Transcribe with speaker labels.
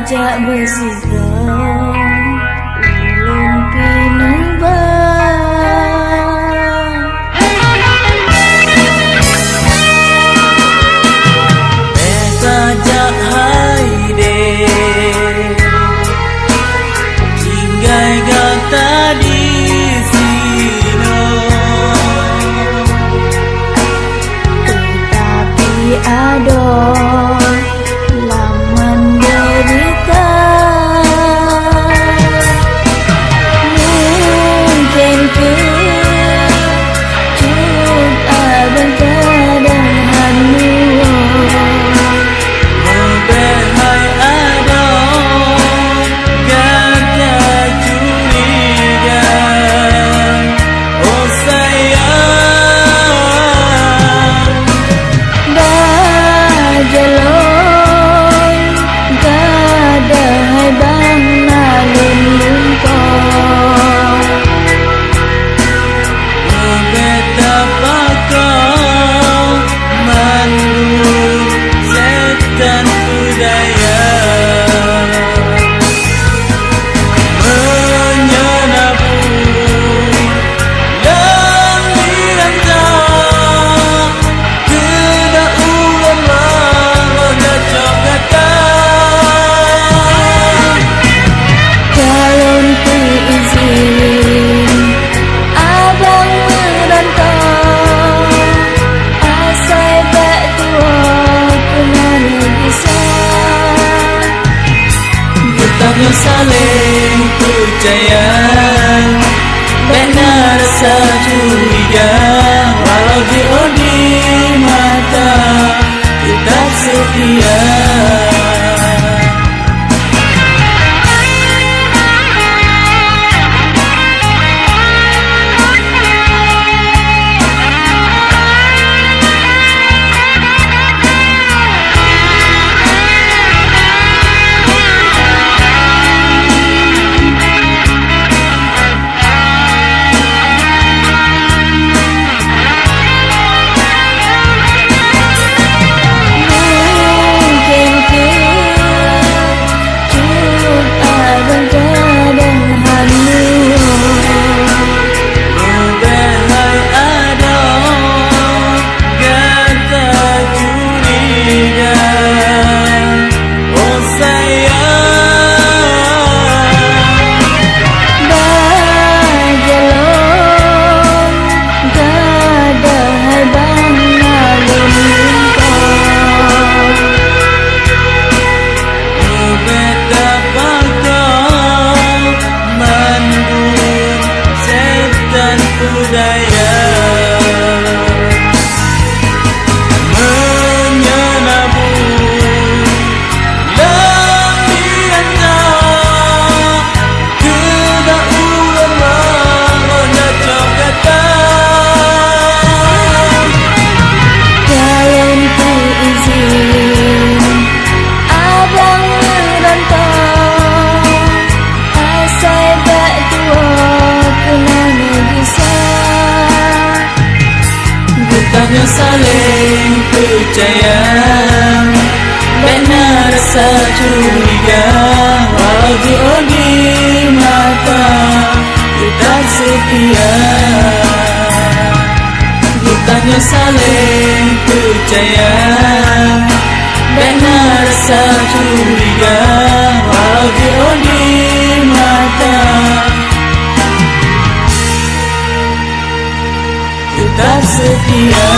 Speaker 1: ajak bersikap ulun pinubah
Speaker 2: Besajak haide Tinggai gata di sino
Speaker 1: Tetapi aduh laman derita Mungkin ke cut abang kadang hanua
Speaker 2: Membehai aduh Gata curiga Oh sayang
Speaker 1: dah jaloi gadai bang nalun lumpur
Speaker 2: Betapa kau mandu setan budaya Menyenapu lambiran tak Tidak ulang roda cokatan
Speaker 1: Kalau tu izin abang merantau asal tak tua kenal bisa
Speaker 2: Betapnya saling percaya Benar rasa curiga Walau jauh di mata Tetap setia
Speaker 1: mungkin ke cut abang kadang hanua
Speaker 2: Membehai aduh Gata curiga Oh sayang
Speaker 1: dah jaloi gadai bang nalun lumpur
Speaker 2: Betapa kau mandu setan budaya Menyenabu lambiran tak Tidak ulang roda cokatan
Speaker 1: Kalau tu izin abang merantau asal tak tua kenal bisa
Speaker 2: Betapnya saling percaya Benar rasa curiga Walau jauh di mata Tetap setia Betapnya saling percaya Benar rasa curiga Walau jauh di mata Tetap setia